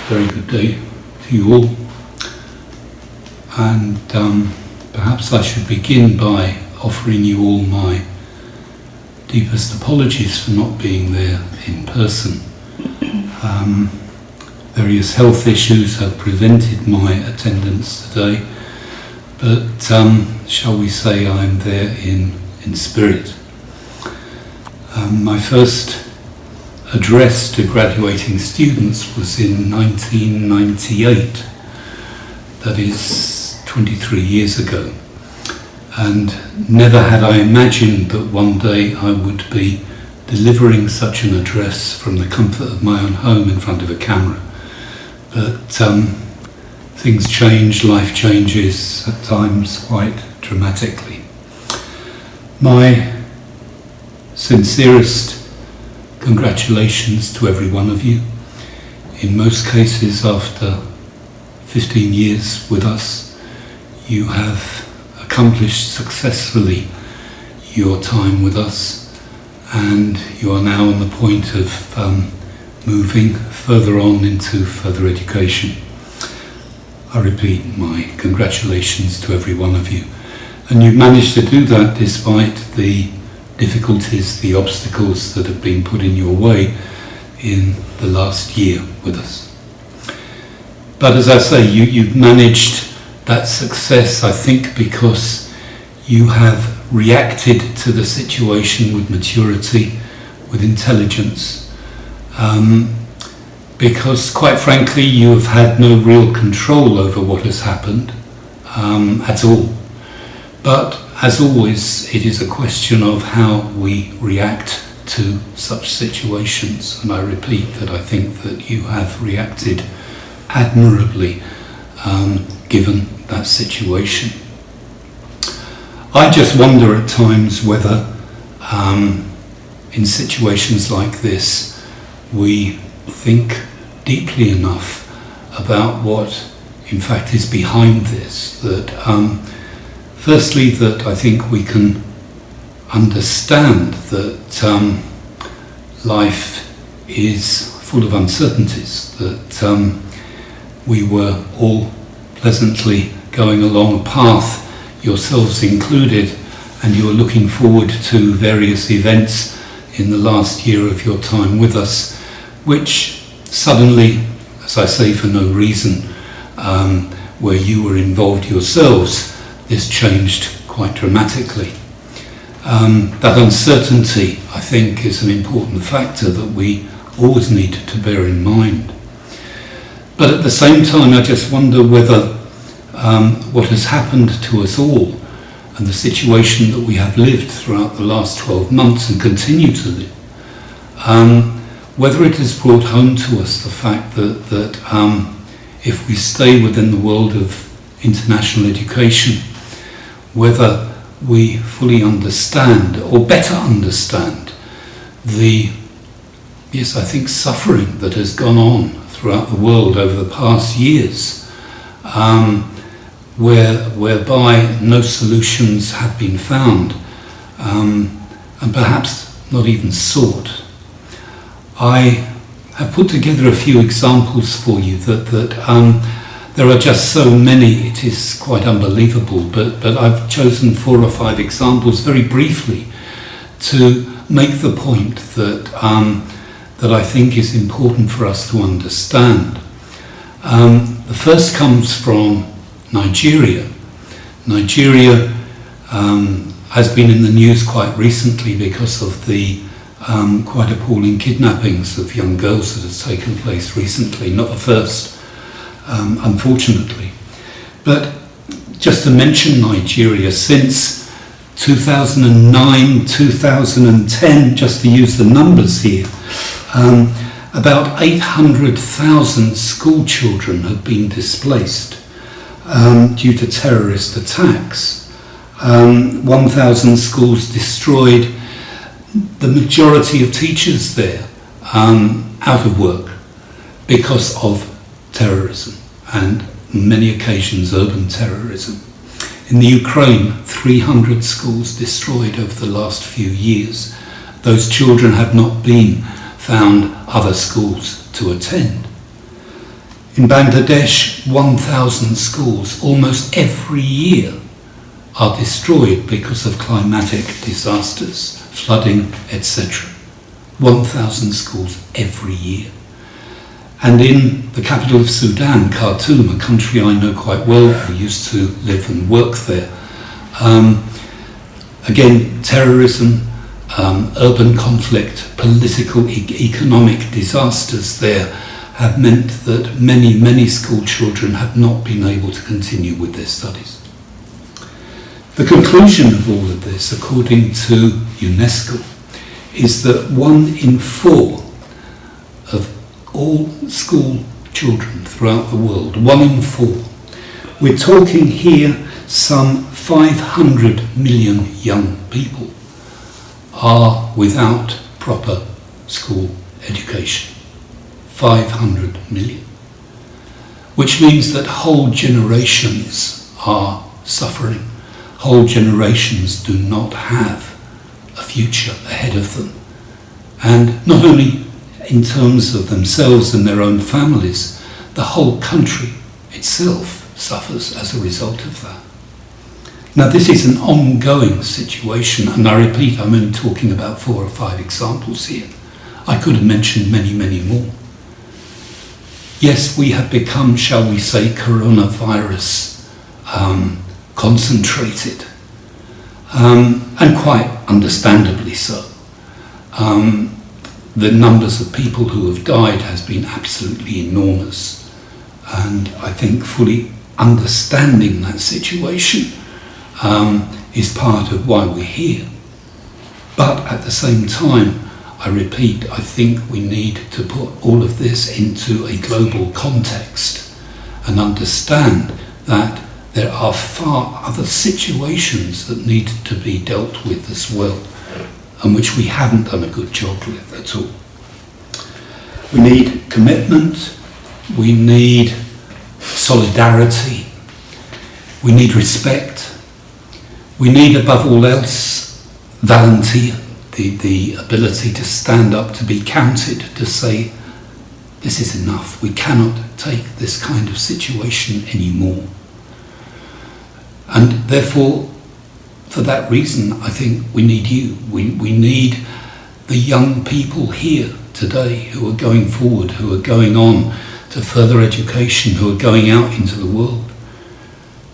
very good day to you all. And perhaps I should begin by offering you all my deepest apologies for not being there in person. Various health issues have prevented my attendance today, but shall we say I'm there in spirit. My first address to graduating students was in 1998, that is 23 years ago, and never had I imagined that one day I would be delivering such an address from the comfort of my own home in front of a camera. But things change, life changes at times quite dramatically. My sincerest congratulations to every one of you. In most cases, after 15 years with us, you have accomplished successfully your time with us, and you are now on the point of moving further on into further education. I repeat my congratulations to every one of you. And you've managed to do that despite the difficulties, the obstacles that have been put in your way in the last year with us. But as I say, you've managed that success, I think, because you have reacted to the situation with maturity, with intelligence, because quite frankly you have had no real control over what has happened at all. But as always, it is a question of how we react to such situations, and I repeat that I think that you have reacted admirably given that situation. I just wonder at times whether in situations like this we think deeply enough about what in fact is behind this, that firstly, that I think we can understand that life is full of uncertainties, that we were all pleasantly going along a path, yourselves included, and you are looking forward to various events in the last year of your time with us, which suddenly, as I say for no reason, where you were involved yourselves, this changed quite dramatically. That uncertainty, I think, is an important factor that we always need to bear in mind. But at the same time, I just wonder whether what has happened to us all and the situation that we have lived throughout the last 12 months and continue to live, whether it has brought home to us the fact that if we stay within the world of international education, whether we fully understand, or better understand, the, yes, I think, suffering that has gone on throughout the world over the past years, whereby no solutions have been found, and perhaps not even sought. I have put together a few examples for you that there are just so many, it is quite unbelievable, but I've chosen 4 or 5 examples very briefly to make the point that I think is important for us to understand. The first comes from Nigeria. Nigeria has been in the news quite recently because of the quite appalling kidnappings of young girls that has taken place recently, not the first, unfortunately. But just to mention Nigeria, since 2009, 2010, just to use the numbers here, about 800,000 school children have been displaced due to terrorist attacks. 1,000 schools destroyed, the majority of teachers there out of work because of terrorism, and on many occasions urban terrorism. In the Ukraine, 300 schools destroyed over the last few years. Those children have not been found other schools to attend. In Bangladesh, 1,000 schools almost every year are destroyed because of climatic disasters, flooding, etc. 1,000 schools every year. And in the capital of Sudan, Khartoum, a country I know quite well, I used to live and work there, again, terrorism, urban conflict, political, economic disasters there have meant that many school children have not been able to continue with their studies. The conclusion of all of this, according to UNESCO, is that 1 in 4 of all school children throughout the world, 1 in 4, we're talking here some 500 million young people, are without proper school education. 500 million. Which means that whole generations are suffering. Whole generations do not have a future ahead of them. And not only in terms of themselves and their own families, the whole country itself suffers as a result of that. Now, this is an ongoing situation, and I repeat, I'm only talking about 4 or 5 examples here. I could have mentioned many more. Yes, we have become, shall we say, coronavirus concentrated, and quite understandably so. The numbers of people who have died has been absolutely enormous, and I think fully understanding that situation is part of why we're here. But at the same time, I repeat, I think we need to put all of this into a global context and understand that there are far other situations that need to be dealt with as well, and which we haven't done a good job with at all. We need commitment, we need solidarity, we need respect, we need above all else volunteer. The ability to stand up, to be counted, to say, this is enough, we cannot take this kind of situation anymore. And therefore, for that reason, I think we need you. We need the young people here today who are going forward, who are going on to further education, who are going out into the world,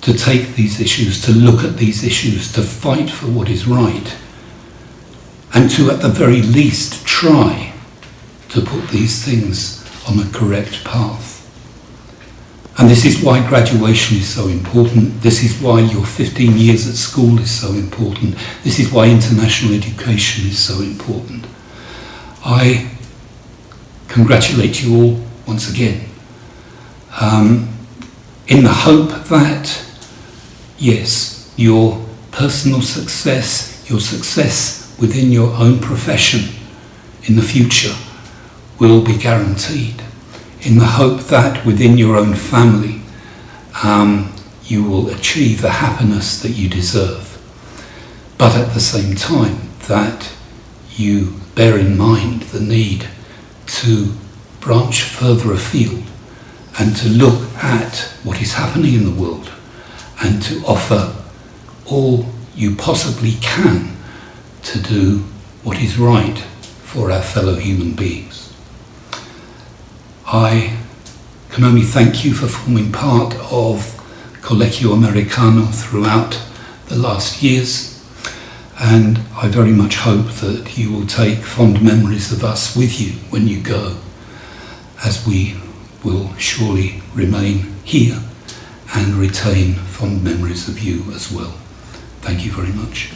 to take these issues, to look at these issues, to fight for what is right, and to, at the very least, try to put these things on a correct path. And this is why graduation is so important. This is why your 15 years at school is so important. This is why international education is so important. I congratulate you all once again, in the hope that, yes, your personal success, your success within your own profession in the future will be guaranteed, in the hope that within your own family you will achieve the happiness that you deserve, but at the same time that you bear in mind the need to branch further afield and to look at what is happening in the world and to offer all you possibly can to do what is right for our fellow human beings. I can only thank you for forming part of Colegio Americano throughout the last years, and I very much hope that you will take fond memories of us with you when you go, as we will surely remain here and retain fond memories of you as well. Thank you very much.